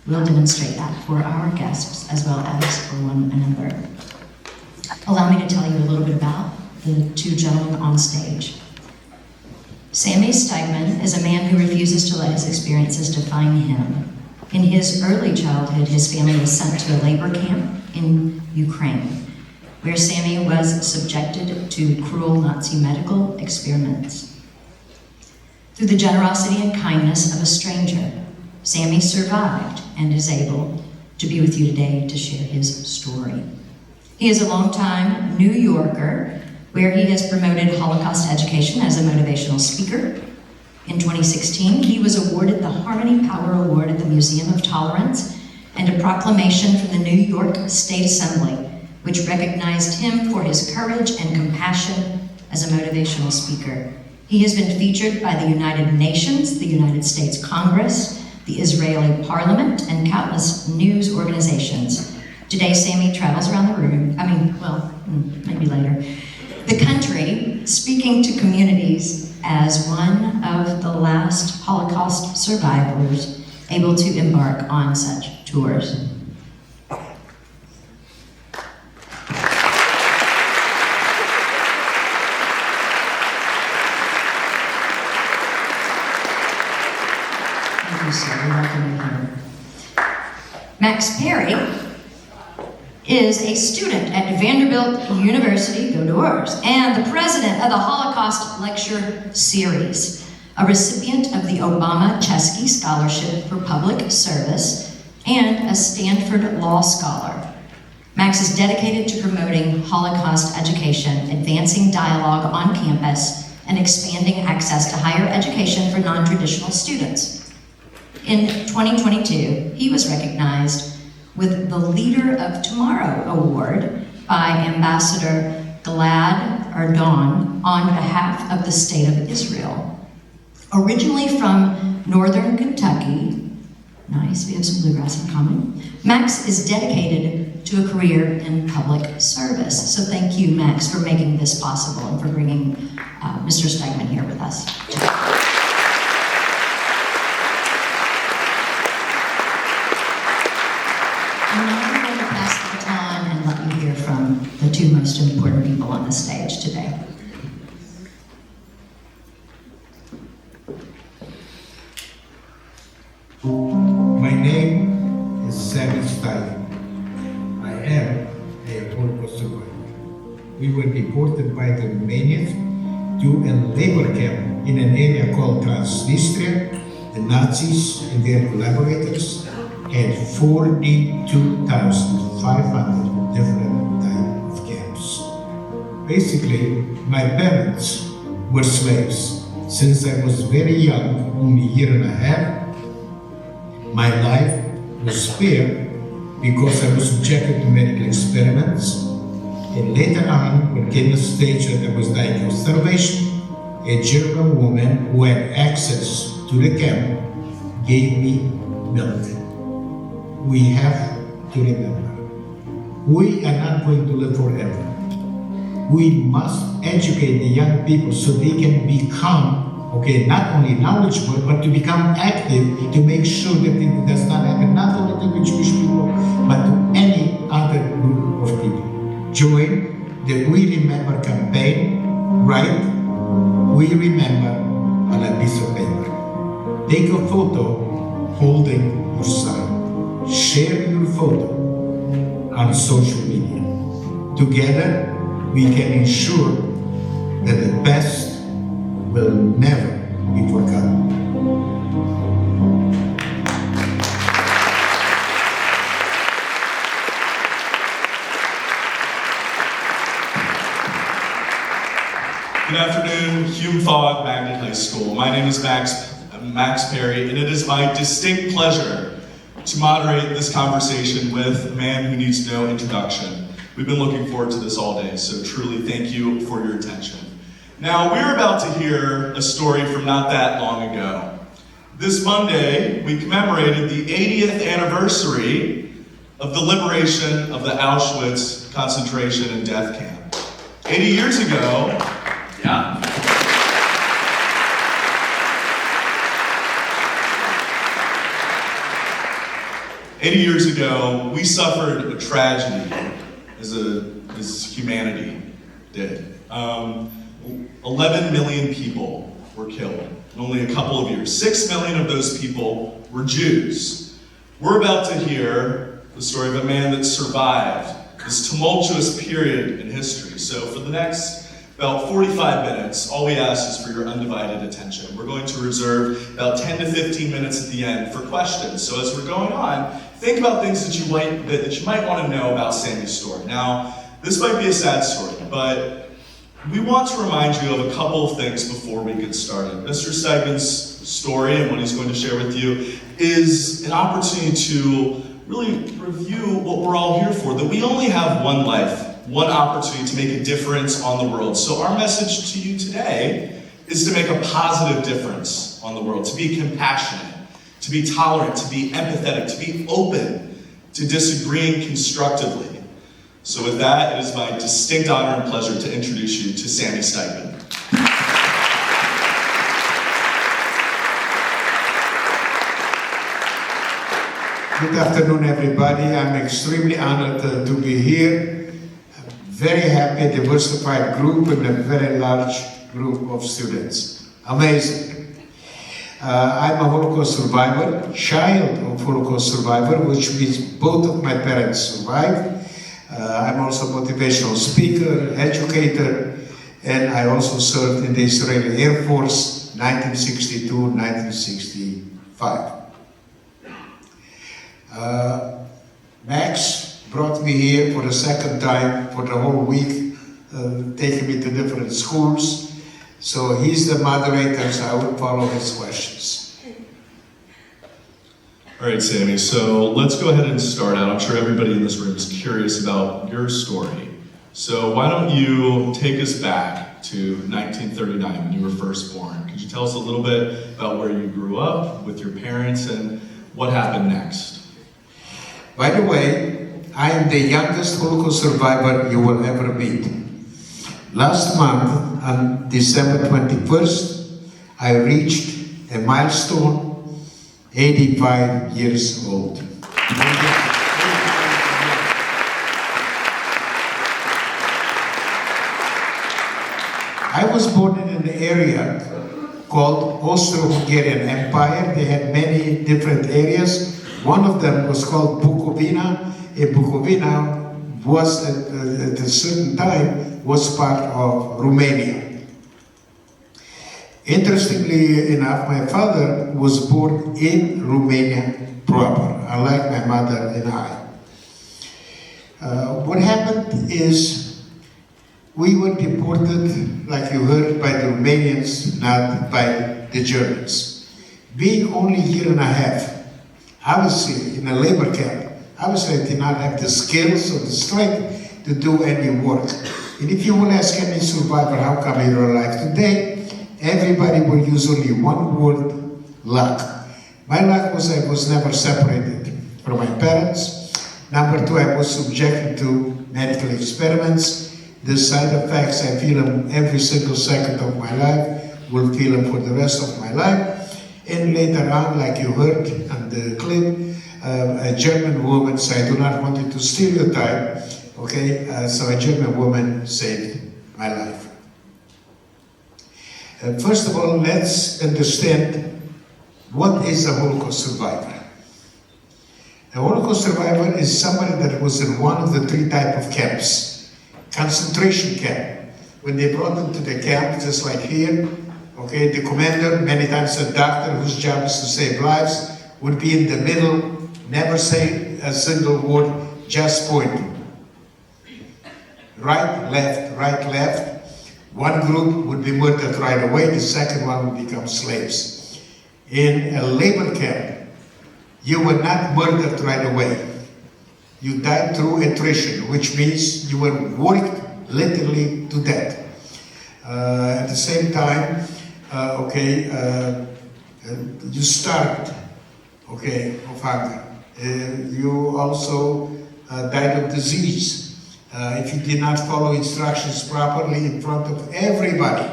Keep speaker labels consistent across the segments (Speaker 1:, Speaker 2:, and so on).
Speaker 1: We'll demonstrate that for our guests as well as for one another. Allow me to tell you a little bit about the two gentlemen on stage. Sami Steigmann is a man who refuses to let his experiences define him. In his early childhood, his family was sent to a labor camp in Ukraine, where Sami was subjected to cruel Nazi medical experiments. Through the generosity and kindness of a stranger, Sami survived and is able to be with you today to share his story. He is a longtime New Yorker, where he has promoted Holocaust education as a motivational speaker. In 2016, he was awarded the Harmony Power Award at the Museum of Tolerance and a proclamation from the New York State Assembly, which recognized him for his courage and compassion as a motivational speaker. He has been featured by the United Nations, the United States Congress, the Israeli Parliament, and countless news organizations. Today, Sami travels around the room, maybe later, the country, speaking to communities as one of the last Holocaust survivors able to embark on such tours. Thank you, sir. Welcome here. Max Perry is a student at Vanderbilt University, go Doors, and the president of the Holocaust Lecture Series, a recipient of the Obama Chesky Scholarship for Public Service, and a Stanford Law Scholar. Max is dedicated to promoting Holocaust education, advancing dialogue on campus, and expanding access to higher education for non-traditional students. In 2022, he was recognized with the Leader of Tomorrow Award by Ambassador Gilad Erdan on behalf of the State of Israel. Originally from northern Kentucky, nice, we have some bluegrass in common, Max is dedicated to a career in public service. So thank you, Max, for making this possible and for bringing Mr. Steigmann here with us. The two most important people on the stage today.
Speaker 2: My name is Sami Steigmann. I am a Holocaust survivor. We were deported by the Romanians to a labor camp in an area called Transnistria. The Nazis and their collaborators had 42,500 different Basically, my parents were slaves. Since I was very young, only a year and a half, my life was spared because I was subjected to medical experiments. And later on, when came a stage that I was dying of starvation, a German woman who had access to the camp gave me milk. We have to remember, we are not going to live forever. We must educate the young people so they can become, not only knowledgeable, but to become active to make sure that it does not happen, not only to the Jewish people, but to any other group of people. Join the We Remember campaign, write We Remember on a piece of paper. Take a photo holding your son. Share your photo on social media. Together, we can ensure that the past will never be forgotten.
Speaker 3: Good afternoon, Hume-Fogg Magnet High School. My name is Max Perry, and it is my distinct pleasure to moderate this conversation with a man who needs no introduction. We've been looking forward to this all day, so truly thank you for your attention. Now, we're about to hear a story from not that long ago. This Monday, we commemorated the 80th anniversary of the liberation of the Auschwitz concentration and death camp. 80 years ago, 80 years ago, we suffered a tragedy as humanity did. 11 million people were killed in only a couple of years. 6 million of those people were Jews. We're about to hear the story of a man that survived this tumultuous period in history. So for the next about 45 minutes, all we ask is for your undivided attention. We're going to reserve about 10 to 15 minutes at the end for questions. So as we're going on, think about things that you might want to know about Sami's story. Now, this might be a sad story, but we want to remind you of a couple of things before we get started. Mr. Steigmann's story and what he's going to share with you is an opportunity to really review what we're all here for, that we only have one life, one opportunity to make a difference on the world. So our message to you today is to make a positive difference on the world, to be compassionate, to be tolerant, to be empathetic, to be open, to disagreeing constructively. So with that, it is my distinct honor and pleasure to introduce you to Sami Steigmann.
Speaker 2: Good afternoon, everybody. I'm extremely honored to be here. Very happy, diversified group and a very large group of students. Amazing. I'm a Holocaust survivor, child of Holocaust survivor, which means both of my parents survived. I'm also a motivational speaker, educator, and I also served in the Israeli Air Force 1962-1965. Max brought me here for the second time for the whole week, taking me to different schools. So he's the moderator, so I will follow his questions.
Speaker 3: All right, Sami, so let's go ahead and start out. I'm sure everybody in this room is curious about your story. So why don't you take us back to 1939 when you were first born? Could you tell us a little bit about where you grew up with your parents and what happened next?
Speaker 2: By the way, I am the youngest Holocaust survivor you will ever meet. Last month, on December 21st, I reached a milestone, 85 years old. I was born in an area called Austro-Hungarian Empire. They had many different areas. One of them was called Bukovina. And Bukovina was, at a certain time, was part of Romania. Interestingly enough, my father was born in Romania proper, unlike my mother and I. What happened is we were deported, like you heard, by the Romanians, not by the Germans. Being only a year and a half, obviously in a labor camp, obviously I did not have the skills or the strength to do any work. And if you will ask any survivor how come you're alive today, everybody will use only one word, luck. My luck was I was never separated from my parents. Number two, I was subjected to medical experiments. The side effects, I feel them every single second of my life, will feel them for the rest of my life. And later on, like you heard on the clip, a German woman, so I do not want it to stereotype, okay, so a German woman saved my life. First of all, let's understand what is a Holocaust survivor. A Holocaust survivor is somebody that was in one of the three types of camps. Concentration camp. When they brought them to the camp, just like here, okay, the commander, many times a doctor whose job is to save lives, would be in the middle, never say a single word, just point. Right, left. One group would be murdered right away, the second one would become slaves. In a labor camp, you were not murdered right away. You died through attrition, which means you were worked literally to death. At the same time, you starved, of hunger. You also died of disease. If you did not follow instructions properly in front of everybody,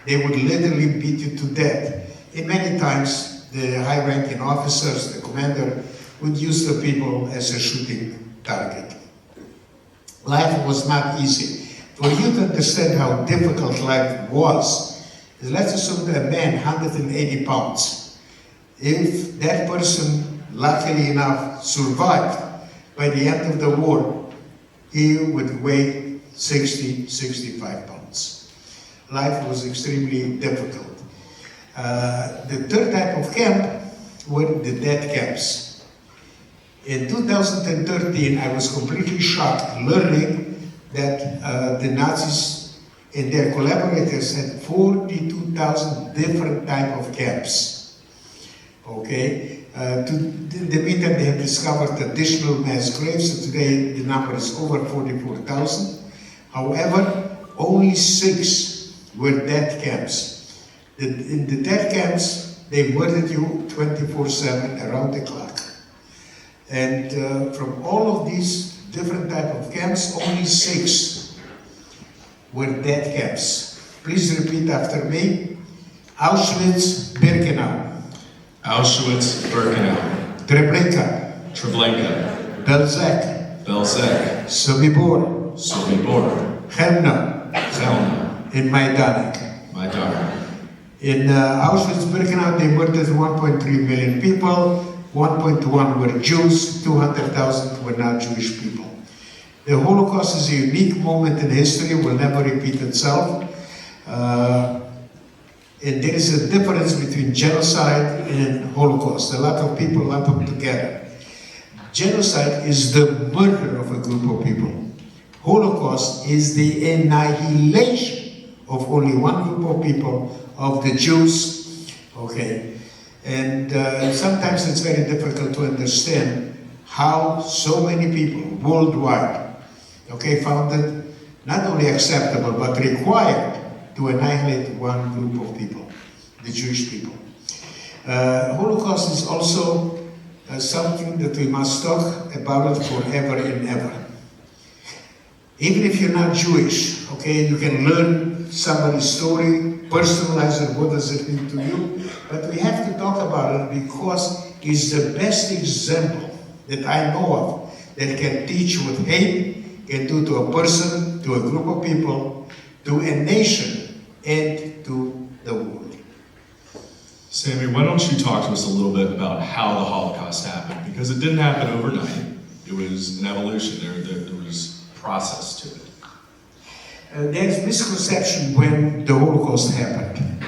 Speaker 2: they would literally beat you to death. And many times, the high-ranking officers, the commander, would use the people as a shooting target. Life was not easy. For you to understand how difficult life was, let's assume that a man, 180 pounds, if that person, luckily enough, survived, by the end of the war, he would weigh 60, 65 pounds. Life was extremely difficult. The third type of camp were the death camps. In 2013, I was completely shocked learning that the Nazis and their collaborators had 42,000 different type of camps. Okay, in the meantime, they have discovered additional mass graves, so today the number is over 44,000. However, only 6 were death camps. In the death camps, they murdered you 24/7 around the clock. And from all of these different type of camps, only 6 were death camps. Please repeat after me. Auschwitz, Birkenau.
Speaker 3: Auschwitz, Birkenau,
Speaker 2: Treblinka,
Speaker 3: Treblinka,
Speaker 2: Belzec,
Speaker 3: Belzec,
Speaker 2: Sobibor,
Speaker 3: Sobibor,
Speaker 2: Chelmna,
Speaker 3: Chelmna,
Speaker 2: and Majdanek.
Speaker 3: Majdanek.
Speaker 2: In Auschwitz-Birkenau, they murdered 1.3 million people, 1.1 were Jews, 200,000 were not Jewish people. The Holocaust is a unique moment in history, will never repeat itself. And there is a difference between genocide and Holocaust. A lot of people lump them together. Genocide is the murder of a group of people. Holocaust is the annihilation of only one group of people, of the Jews. Okay, and sometimes it's very difficult to understand how so many people worldwide, okay, found it not only acceptable but required to annihilate one group of people, the Jewish people. Holocaust is also something that we must talk about it forever and ever. Even if you're not Jewish, okay, you can learn somebody's story, personalize it, what does it mean to you, but we have to talk about it because it's the best example that I know of that can teach what hate can do to a person, to a group of people, to a nation, and to the world.
Speaker 3: Sami, why don't you talk to us a little bit about how the Holocaust happened? Because it didn't happen overnight. It was an evolution. There was process to it.
Speaker 2: There's misconception when the Holocaust happened.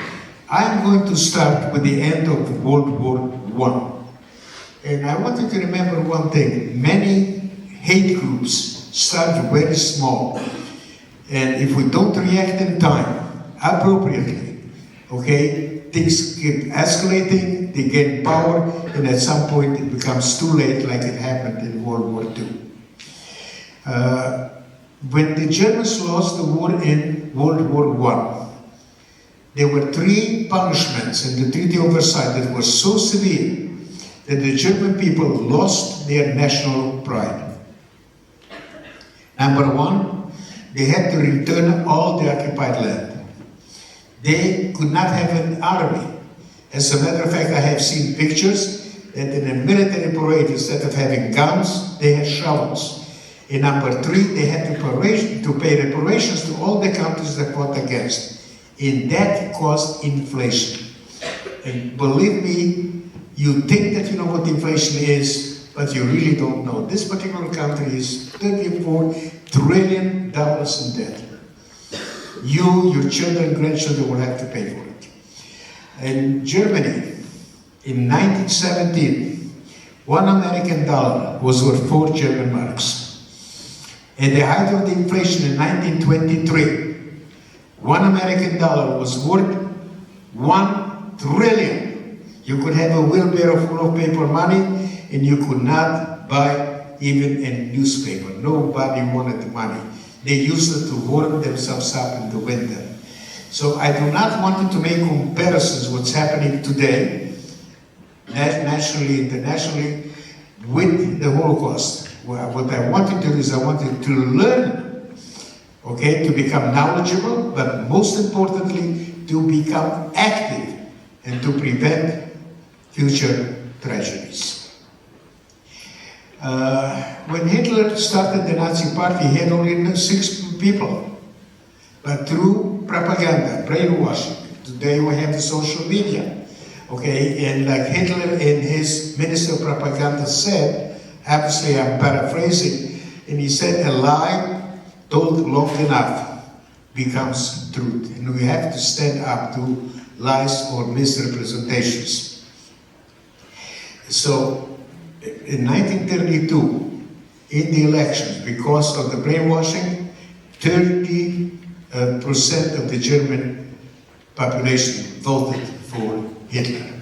Speaker 2: I'm going to start with the end of World War I. And I want you to remember one thing. Many hate groups start very small. And if we don't react in time, appropriately, okay, things keep escalating, they gain power, and at some point it becomes too late, like it happened in World War II. When the Germans lost the war in World War I, there were 3 punishments in the Treaty of Versailles that were so severe that the German people lost their national pride. Number 1, they had to return all the occupied land. They could not have an army. As a matter of fact, I have seen pictures that in a military parade, instead of having guns, they had shovels. And number 3, they had to pay reparations to all the countries that fought against. And that caused inflation. And believe me, you think that you know what inflation is, but you really don't know. This particular country is $34 trillion in debt. You, your children, grandchildren will have to pay for it. In Germany, in 1917, $1 American was worth 4 German marks. At the height of the inflation in 1923, $1 American was worth 1 trillion. You could have a wheelbarrow full of paper money and you could not buy even a newspaper. Nobody wanted the money. They used it to warm themselves up in the winter. So I do not want you to make comparisons what's happening today, nationally, internationally, with the Holocaust. What I want you to do is I want you to learn, okay, to become knowledgeable, but most importantly, to become active and to prevent future tragedies. When Hitler started the Nazi Party, he had only 6 people. But through propaganda, brainwashing, today we have the social media, okay? And like Hitler and his Minister of Propaganda said, obviously I'm paraphrasing, and he said, a lie told long enough becomes truth. And we have to stand up to lies or misrepresentations. So, in 1932, in the elections, because of the brainwashing, 30% of the German population voted for Hitler.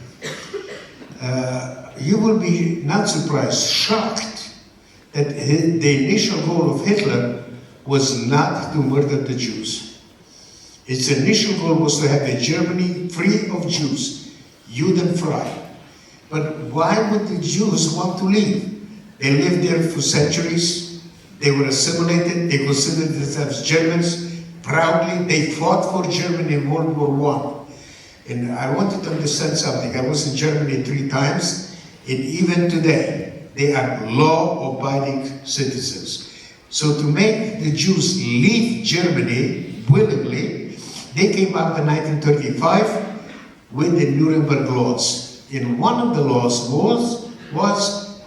Speaker 2: You will be not surprised, shocked, that the initial goal of Hitler was not to murder the Jews. Its initial goal was to have a Germany free of Jews, Judenfrei. But why would the Jews want to leave? They lived there for centuries. They were assimilated. They considered themselves Germans. Proudly, they fought for Germany in World War I. And I wanted to understand something. I was in Germany 3 times, and even today, they are law-abiding citizens. So to make the Jews leave Germany willingly, they came up in 1935 with the Nuremberg laws. And one of the laws was,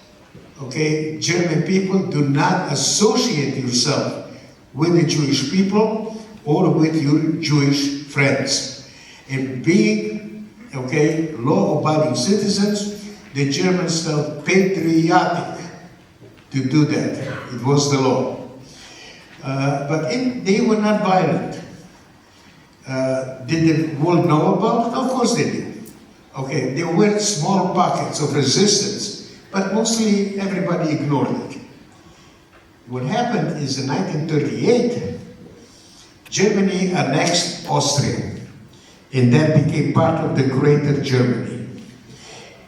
Speaker 2: okay, German people, do not associate yourself with the Jewish people or with your Jewish friends. And being, okay, law-abiding citizens, the Germans felt patriotic to do that. It was the law. But they were not violent. Did the world know about it? Of course they did. Okay, there were small pockets of resistance, but mostly everybody ignored it. What happened is in 1938, Germany annexed Austria, and that became part of the Greater Germany.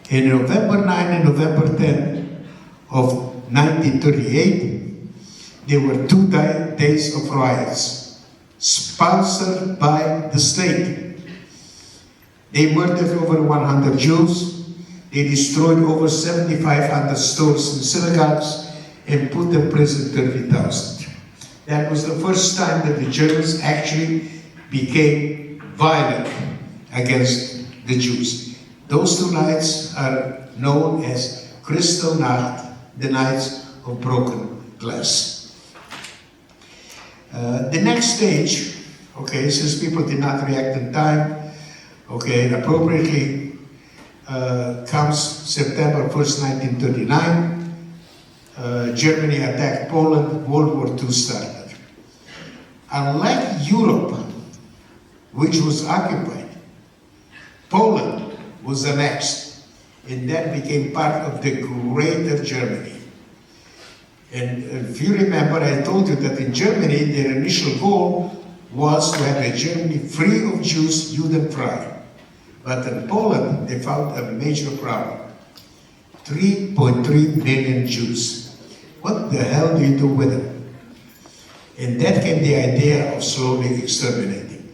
Speaker 2: In November 9 and November 10 of 1938, there were 2 days of riots, sponsored by the state. They murdered over 100 Jews. They destroyed over 7,500 stores and synagogues and put in prison 30,000. That was the first time that the Germans actually became violent against the Jews. Those 2 nights are known as Kristallnacht, the nights of broken glass. The next stage, okay, since people did not react in time, okay, appropriately, comes September 1st, 1939. Germany attacked Poland, World War II started. Unlike Europe, which was occupied, Poland was annexed, and that became part of the Greater Germany. And if you remember, I told you that in Germany, their initial goal was to have a Germany free of Jews, Judenfrei. But in Poland, they found a major problem. 3.3 million Jews. What the hell do you do with them? And that came the idea of slowly exterminating.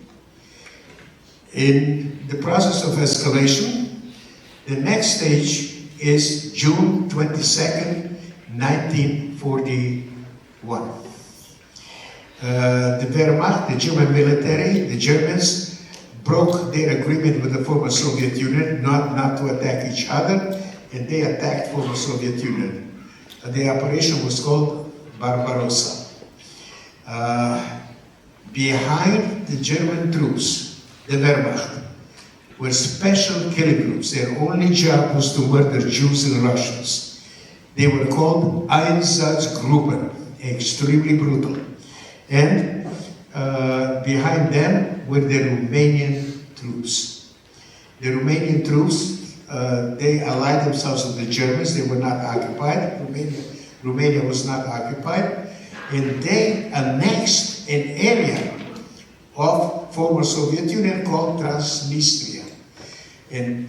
Speaker 2: In the process of escalation, the next stage is June 22nd, 1941. The Wehrmacht, the German military, the Germans, broke their agreement with the former Soviet Union not to attack each other, and they attacked former Soviet Union. The operation was called Barbarossa. Behind the German troops, the Wehrmacht, were special killing groups. Their only job was to murder Jews and Russians. They were called Einsatzgruppen, extremely brutal. And behind them were the Romanian troops. The Romanian troops, they allied themselves with the Germans. They were not occupied. Romania was not occupied. And they annexed an area of former Soviet Union called Transnistria. And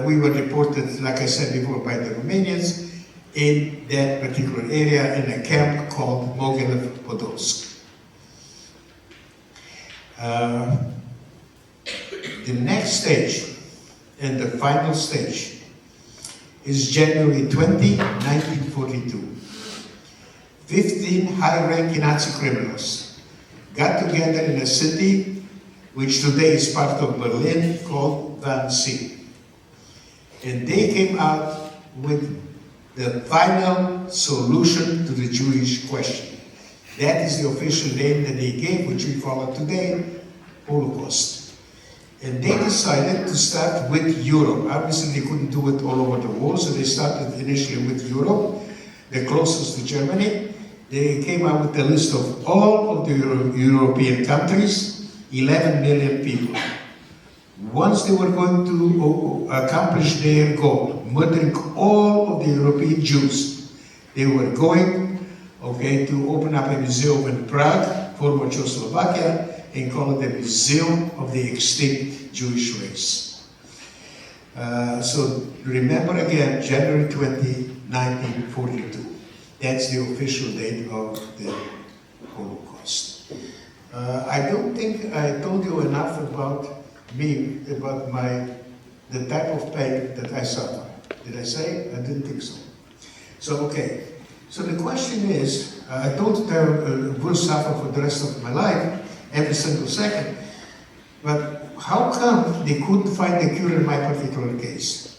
Speaker 2: we were deported, like I said before, by the Romanians in that particular area in a camp called Mogilev-Podolsk. The next stage, and the final stage, is January 20, 1942. 15 high-ranking Nazi criminals got together in a city which today is part of Berlin called Wannsee. And they came out with the final solution to the Jewish question. That is the official name that they gave, which we call it today, Holocaust. And they decided to start with Europe. Obviously, they couldn't do it all over the world, so they started initially with Europe, the closest to Germany. They came out with a list of all of the European countries, 11 million people. Once they were going to accomplish their goal, murdering all of the European Jews, they were going, to open up a museum in Prague, former Czechoslovakia, and call it the Museum of the Extinct Jewish Race. So remember again, January 20, 1942. That's the official date of the Holocaust. I don't think I told you enough about me, about the type of pain that I suffer. Did I say? I didn't think so. So, okay. So the question is, I told you I will suffer for the rest of my life, every single second, but how come they couldn't find a cure in my particular case?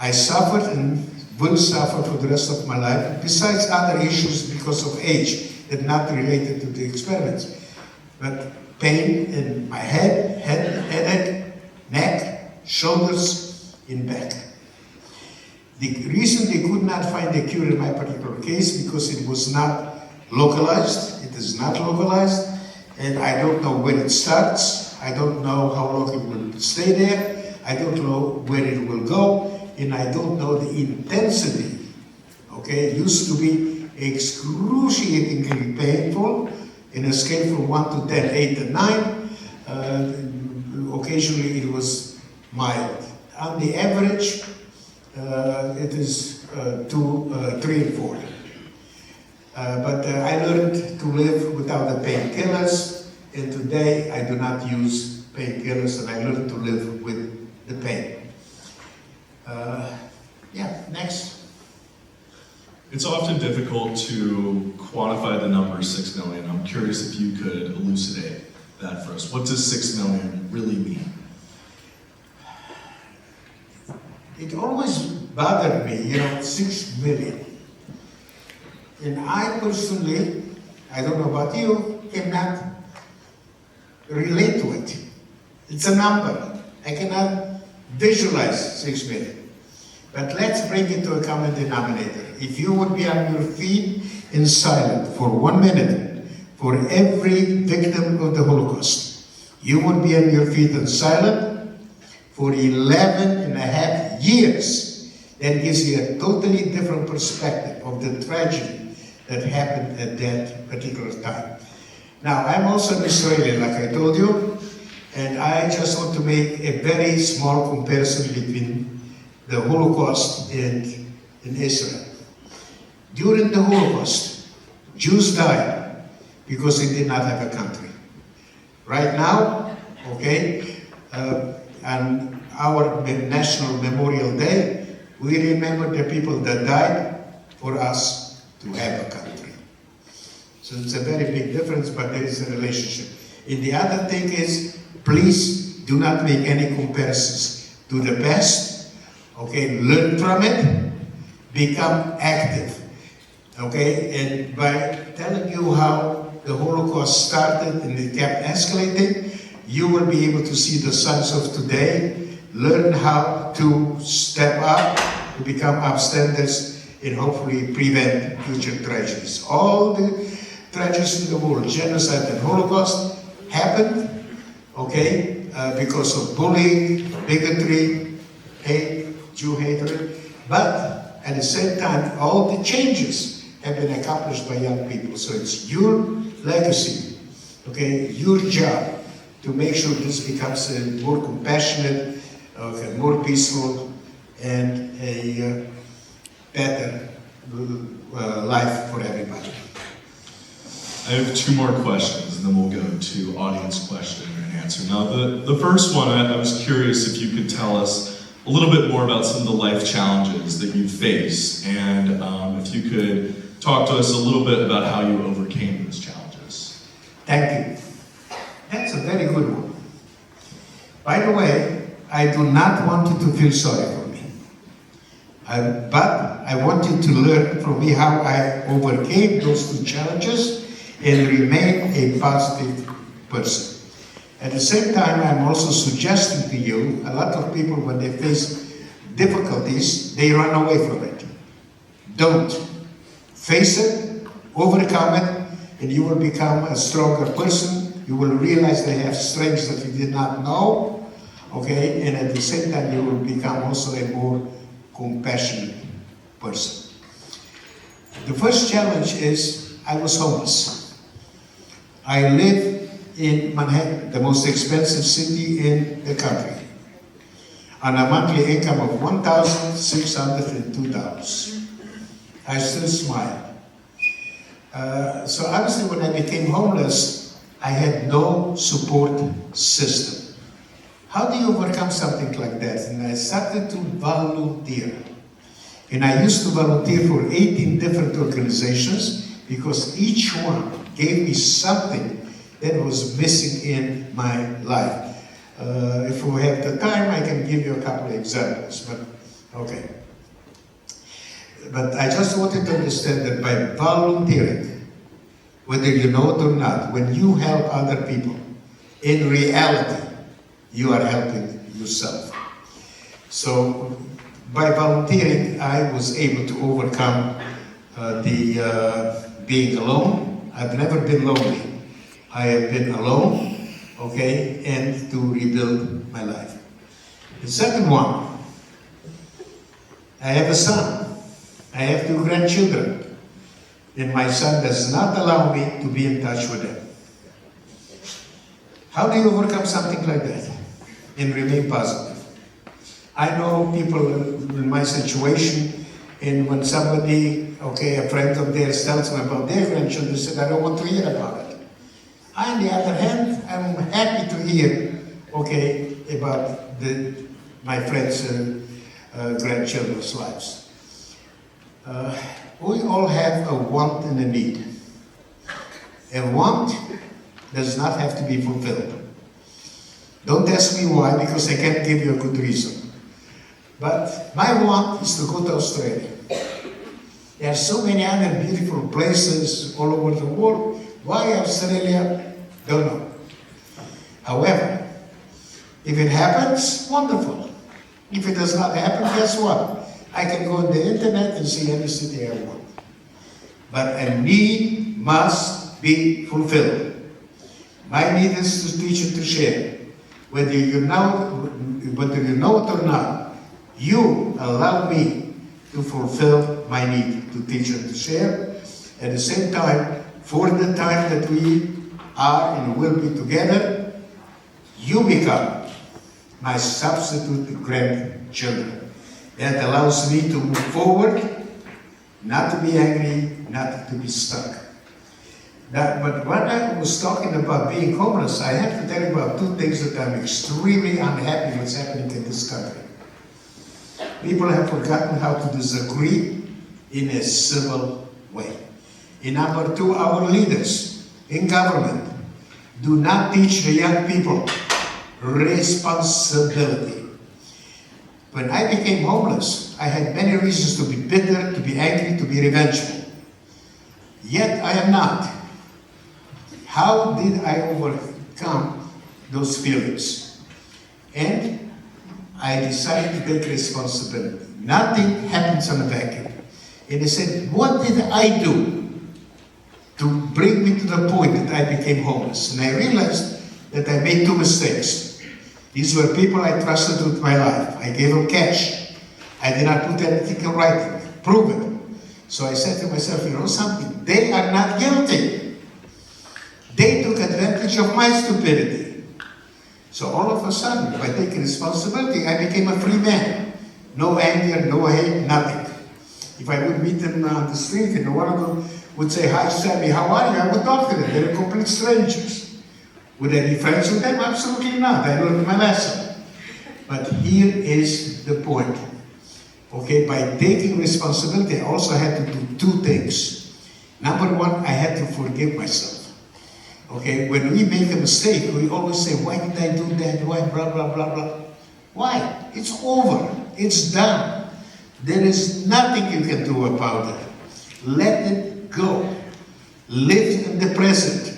Speaker 2: I suffered and will suffer for the rest of my life, besides other issues because of age that not related to the experiments. But pain in my head, headache, neck, shoulders, in back. The reason they could not find a cure in my particular case because it was not localized. It is not localized, and I don't know when it starts. I don't know how long it will stay there. I don't know where it will go, and I don't know the intensity. Okay, it used to be excruciatingly painful in a scale from 1 to 10, 8 and 9. Occasionally it was mild. On the average, it is 2, 3 and 4. But I learned to live without the painkillers, and today I do not use painkillers, and I learned to live with the pain. Next.
Speaker 3: It's often difficult to quantify the number 6 million. I'm curious if you could elucidate that for us. What does 6 million really mean?
Speaker 2: It always bothered me, 6 million. And I personally, I don't know about you, cannot relate to it. It's a number. I cannot visualize 6 million. But let's bring it to a common denominator. If you would be on your feet in silence for 1 minute for every victim of the Holocaust, you would be on your feet in silence for 11 and a half years. That gives you a totally different perspective of the tragedy that happened at that particular time. Now, I'm also an Israeli, like I told you, and I just want to make a very small comparison between the Holocaust and in Israel. During the Holocaust, Jews died because they did not have a country. Right now, on our National Memorial Day, we remember the people that died for us to have a country. So it's a very big difference, but there is a relationship. And the other thing is, please do not make any comparisons to the past. Learn from it, become active. And by telling you how the Holocaust started and it kept escalating, you will be able to see the sons of today, learn how to step up, to become upstanders, and hopefully prevent future tragedies. All the tragedies in the world, genocide and Holocaust, happened, because of bullying, bigotry, hate, Jew hatred, but at the same time, all the changes have been accomplished by young people. So it's your legacy, your job to make sure this becomes a more compassionate, more peaceful, and a better life for everybody.
Speaker 3: I have 2 more questions, and then we'll go to audience question and answer. Now, the first one, I was curious if you could tell us a little bit more about some of the life challenges that you face, and if you could talk to us a little bit about how you overcame those challenges.
Speaker 2: Thank you. That's a very good one. By the way, I do not want you to feel sorry for me. But I want you to learn from me how I overcame those two challenges and remain a positive person. At the same time, I'm also suggesting to you, a lot of people, when they face difficulties, they run away from it. Don't. Face it, overcome it, and you will become a stronger person. You will realize they have strengths that you did not know, okay? And at the same time, you will become also a more compassionate person. The first challenge is I was homeless. I live in Manhattan, the most expensive city in the country, on a monthly income of $1,602. I still smile. So obviously when I became homeless, I had no support system. How do you overcome something like that? And I started to volunteer. And I used to volunteer for 18 different organizations because each one gave me something that was missing in my life. If we have the time, I can give you a couple of examples, but okay. But I just wanted to understand that by volunteering, whether you know it or not, when you help other people, in reality, you are helping yourself. So by volunteering, I was able to overcome being alone. I've never been lonely. I have been alone, okay, and to rebuild my life. The second one, I have a son. I have 2 grandchildren, and my son does not allow me to be in touch with them. How do you overcome something like that and remain positive? I know people in my situation, and when somebody, okay, a friend of theirs tells me about their grandchildren, they said, I don't want to hear about it. I, on the other hand, I'm happy to hear, okay, about my friends' grandchildren's lives. We all have a want and a need. A want does not have to be fulfilled. Don't ask me why, because I can't give you a good reason. But my want is to go to Australia. There are so many other beautiful places all over the world. Why Australia? Don't know. However, if it happens, wonderful. If it does not happen, guess what? I can go on the internet and see any city I want. But a need must be fulfilled. My need is to teach and to share. Whether you know it or not, you allow me to fulfill my need to teach and to share. At the same time, for the time that we are and will be together, you become my substitute grandchildren. That allows me to move forward, not to be angry, not to be stuck. But when I was talking about being homeless, I have to tell you about 2 things that I'm extremely unhappy what's happening in this country. People have forgotten how to disagree in a civil way. And number 2, our leaders in government do not teach the young people responsibility. When I became homeless, I had many reasons to be bitter, to be angry, to be revengeful. Yet I am not. How did I overcome those feelings? And I decided to take responsibility. Nothing happens on a vacuum. And I said, what did I do to bring me to the point that I became homeless? And I realized that I made 2 mistakes. These were people I trusted with my life. I gave them cash. I did not put anything in writing. Prove it. So I said to myself, you know something? They are not guilty. They took advantage of my stupidity. So all of a sudden, by taking responsibility, I became a free man. No anger, no hate, nothing. If I would meet them on the street and one of them would say, hi, Sammy, how are you? I would talk to them. They're complete strangers. Would I be friends with them? Absolutely not. I learned my lesson. But here is the point. Okay, by taking responsibility, I also had to do two things. Number one, I had to forgive myself. Okay, when we make a mistake, we always say, why did I do that? Why, blah, blah, blah, blah. Why? It's over. It's done. There is nothing you can do about it. Let it go. Live in the present.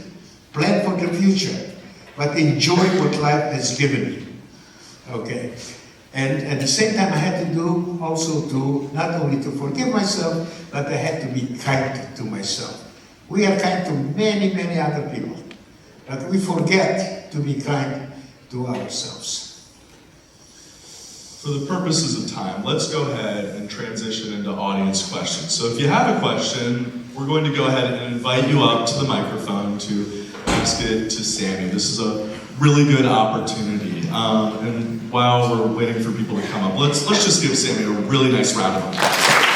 Speaker 2: Plan for the future. But enjoy what life has given you. Okay. And at the same time, I had to do also to, not only to forgive myself, but I had to be kind to myself. We are kind to many, many other people. But we forget to be kind to ourselves.
Speaker 3: For the purposes of time, let's go ahead and transition into audience questions. So if you have a question, we're going to go ahead and invite you up to the microphone to ask it to Sami. This is a really good opportunity. And while we're waiting for people to come up, let's just give Sami a really nice round of applause.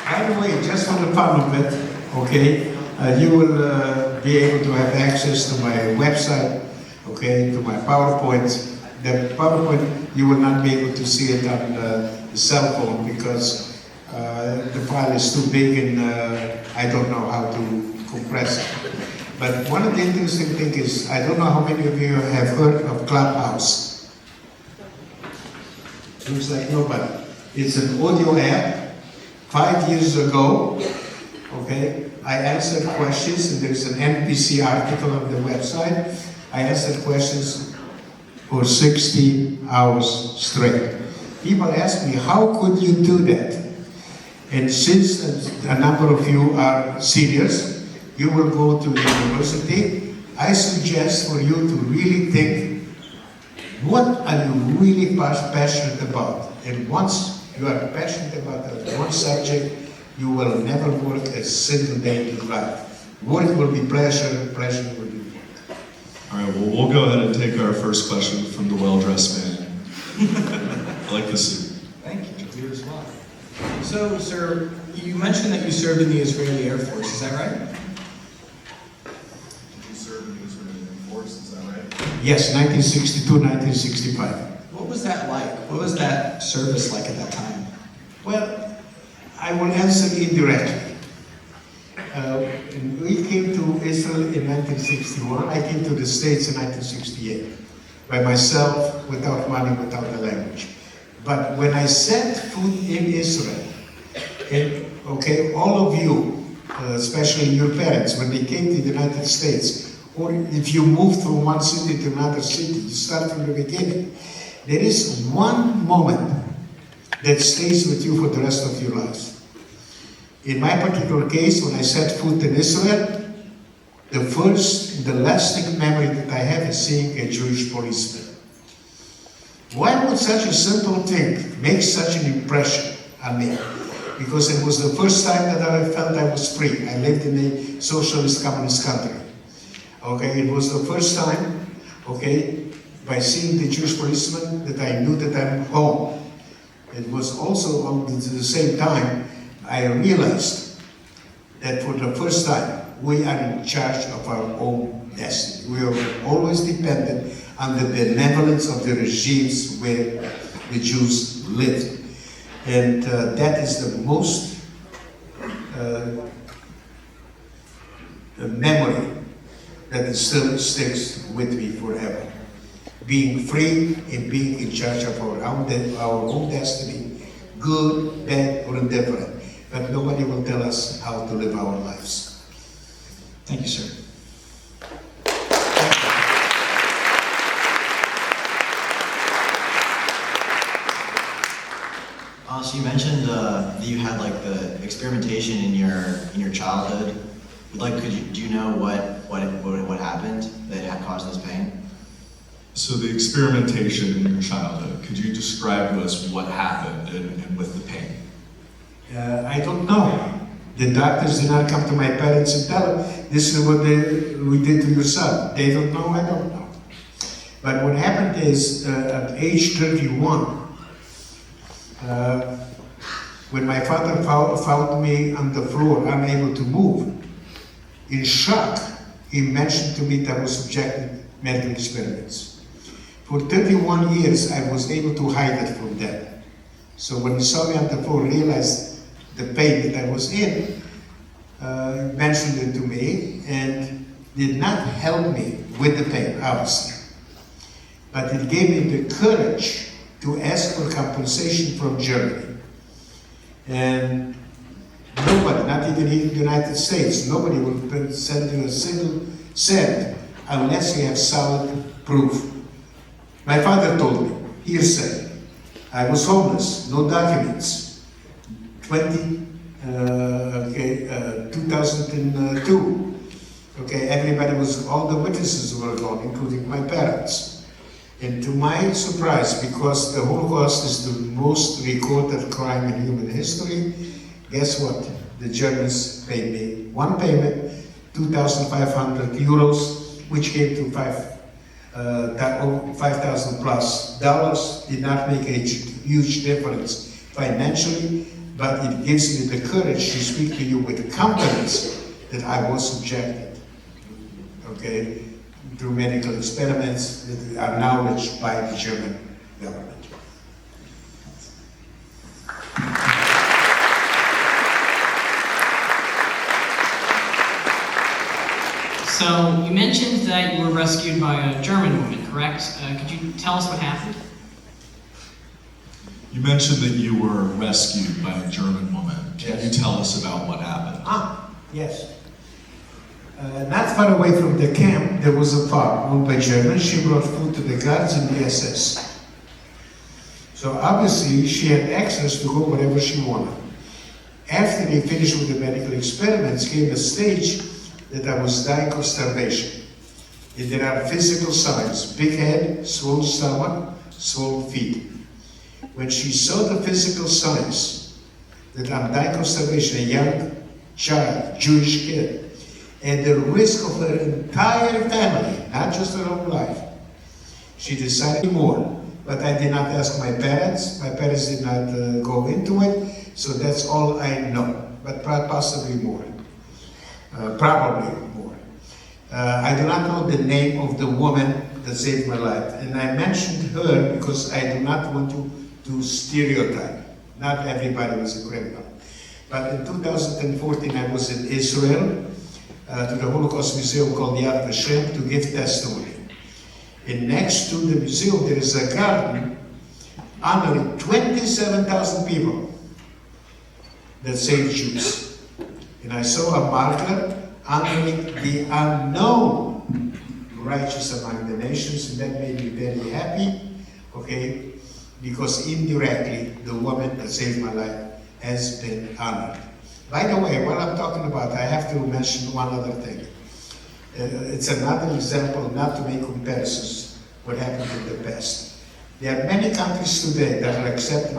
Speaker 2: By the way, just for the fun of it, okay, you will be able to have access to my website, okay, to my PowerPoint. The PowerPoint, you will not be able to see it on the cell phone because the file is too big and I don't know how to compress it. But one of the interesting things is, I don't know how many of you have heard of Clubhouse. Looks like nobody. It's an audio app. 5 years ago, okay, I answered questions, and there's an NPC article on the website. I answered questions for 60 hours straight. People ask me, how could you do that? And since a number of you are seniors, you will go to university, I suggest for you to really think, what are you really passionate about? And once you are passionate about one subject, you will never work a single day in your life. Work will be pleasure, pleasure will be work.
Speaker 3: All right, well, we'll go ahead and take our first question from the well-dressed man. I like the suit.
Speaker 4: Thank you. You as well. So, sir, you mentioned that you served in the Israeli Air Force, is that right?
Speaker 3: Did you serve in the Israeli Air Force, is that right?
Speaker 2: Yes, 1962, 1965.
Speaker 4: What was that like? What was that service like at that time?
Speaker 2: Well, I will answer indirectly. We came to Israel in 1961. I came to the States in 1968 by myself, without money, without the language. But when I set foot in Israel, and okay, all of you, especially your parents, when they came to the United States, or if you move from one city to another city, you start from the beginning. There is one moment that stays with you for the rest of your lives. In my particular case, when I set foot in Israel, the first, the lasting memory that I have is seeing a Jewish policeman. Why would such a simple thing make such an impression on me? Because it was the first time that I felt I was free. I lived in a socialist communist country. Okay, it was the first time, okay, by seeing the Jewish policeman that I knew that I'm home. It was also at the same time I realized that for the first time we are in charge of our own destiny. We are always dependent on the benevolence of the regimes where the Jews lived. And that is the most memory that still sticks with me forever. Being free and being in charge of our own destiny, good, bad, or indifferent. But nobody will tell us how to live our lives.
Speaker 4: Thank you, sir.
Speaker 5: So you mentioned that you had like the experimentation in your childhood. Like, do you know what happened that had caused this pain?
Speaker 3: So the experimentation in your childhood, could you describe to us what happened and with the pain?
Speaker 2: I don't know. The doctors did not come to my parents and tell them, this is what we did to your son. They don't know, I don't know. But what happened is, at age 31, when my father found me on the floor, unable to move, in shock, he mentioned to me that I was subjected to medical experiments. For 31 years, I was able to hide it from them. So when he saw me on the floor, realized the pain that I was in, mentioned it to me and did not help me with the pain, obviously. But it gave me the courage to ask for compensation from Germany. And nobody, not even in the United States, nobody will send you a single cent unless you have solid proof. My father told me, hearsay, I was homeless, no documents. 2002. Okay, everybody was, all the witnesses were gone, including my parents. And to my surprise, because the Holocaust is the most recorded crime in human history, guess what? The Germans paid me one payment, 2,500 euros, which came to 5,000 plus dollars. Did not make a huge difference financially, but it gives me the courage to speak to you with confidence that I was subjected, okay, through medical experiments that are acknowledged by the German government.
Speaker 6: So you mentioned that you were rescued by a German woman, correct? Could you tell us what happened?
Speaker 3: You mentioned that you were rescued by a German woman. Can
Speaker 2: Yes.
Speaker 3: you tell us about what happened?
Speaker 2: Yes. Not far away from the camp, there was a farm owned by Germans. She brought food to the guards and the SS. So obviously, she had access to go wherever she wanted. After they finished with the medical experiments, came a stage that I was dying of starvation. And there are physical signs: big head, swollen stomach, swollen feet. When she saw the physical signs that I'm dying of starvation, a young child, Jewish kid, and the risk of her entire family, not just her own life, she decided more. But I did not ask my parents. My parents did not go into it, so that's all I know. But possibly more, probably more. I do not know the name of the woman that saved my life, and I mentioned her because I do not want to stereotype. Not everybody was a criminal. But in 2014, I was in Israel to the Holocaust Museum called Yad Vashem to give testimony. And next to the museum, there is a garden honoring 27,000 people that saved Jews. And I saw a marker honoring the unknown righteous among the nations, and that made me very happy, okay, because indirectly, the woman that saved my life has been honored. By the way, what I'm talking about, I have to mention one other thing. It's another example, not to make comparisons, what happened in the past. There are many countries today that are accepting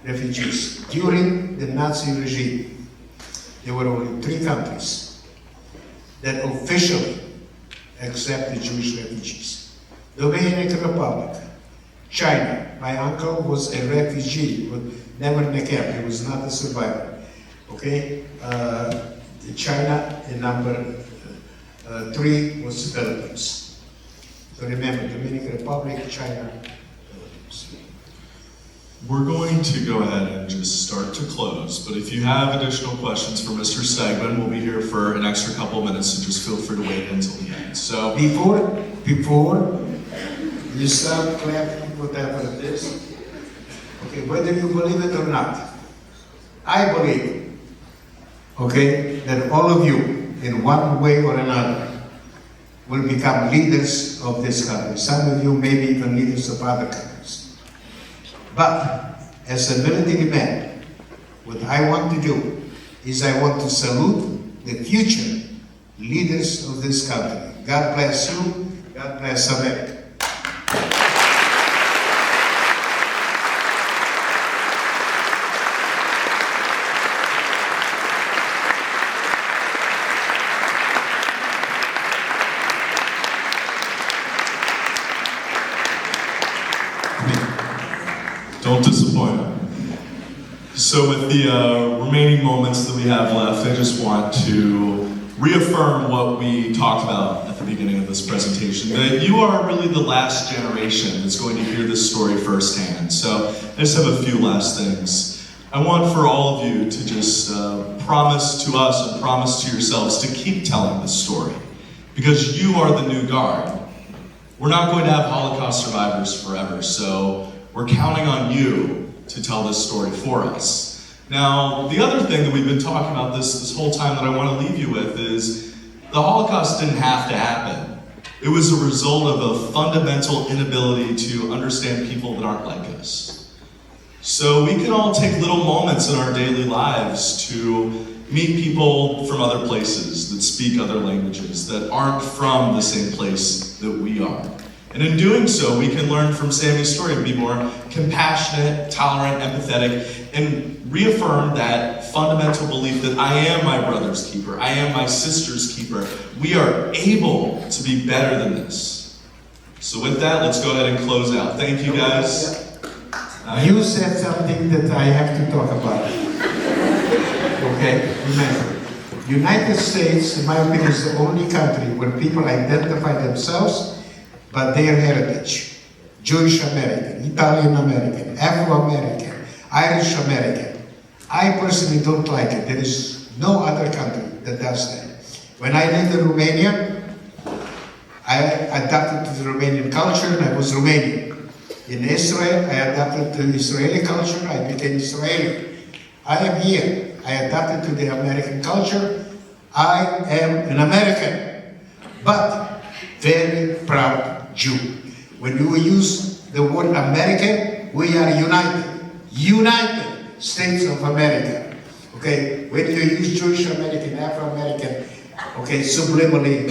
Speaker 2: refugees. During the Nazi regime, there were only 3 countries that officially accepted Jewish refugees. Dominican Republic, China. My uncle was a refugee, but never in a camp. He was not a survivor. Okay? China, and number 3 was Philippines. So remember, Dominican Republic, China, Philippines.
Speaker 3: We're going to go ahead and just start to close, but if you have additional questions for Mr. Steigmann, we'll be here for an extra couple minutes, so just feel free to wait until the end. So
Speaker 2: Before you start clapping, whatever it is, okay, whether you believe it or not, I believe, okay, that all of you, in one way or another, will become leaders of this country. Some of you may be even leaders of other countries. But as a military man, what I want to do is I want to salute the future leaders of this country. God bless you. God bless America.
Speaker 3: don't disappoint him. So with the remaining moments that we have left, I just want to reaffirm what we talked about at the beginning of this presentation, that you are really the last generation that's going to hear this story firsthand. So I just have a few last things. I want for all of you to just promise to us and promise to yourselves to keep telling this story, because you are the new guard. We're not going to have Holocaust survivors forever, so we're counting on you to tell this story for us. Now, the other thing that we've been talking about this whole time that I want to leave you with is the Holocaust didn't have to happen. It was a result of a fundamental inability to understand people that aren't like us. So we can all take little moments in our daily lives to meet people from other places that speak other languages, that aren't from the same place that we are. And in doing so, we can learn from Sami's story and be more compassionate, tolerant, empathetic, and reaffirm that fundamental belief that I am my brother's keeper, I am my sister's keeper. We are able to be better than this. So with that, let's go ahead and close out. Thank you, guys.
Speaker 2: You said something that I have to talk about. Okay, remember, United States, in my opinion, is the only country where people identify themselves by their heritage. Jewish American, Italian American, Afro-American, Irish American. I personally don't like it. There is no other country that does that. When I lived in Romania, I adapted to the Romanian culture and I was Romanian. In Israel, I adapted to the Israeli culture, I became Israeli. I am here. I adapted to the American culture. I am an American, but very proud Jew. When you use the word American, we are United States of America. Okay, when you use Jewish American, Afro-American, okay, subliminally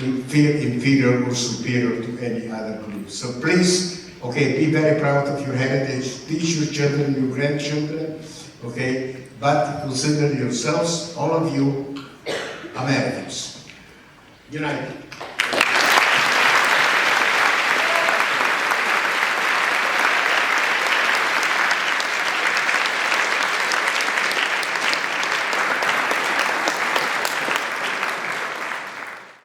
Speaker 2: we feel inferior or superior to any other group. So please, okay, be very proud of your heritage, teach your children, your grandchildren, okay, but consider yourselves, all of you, Americans. United.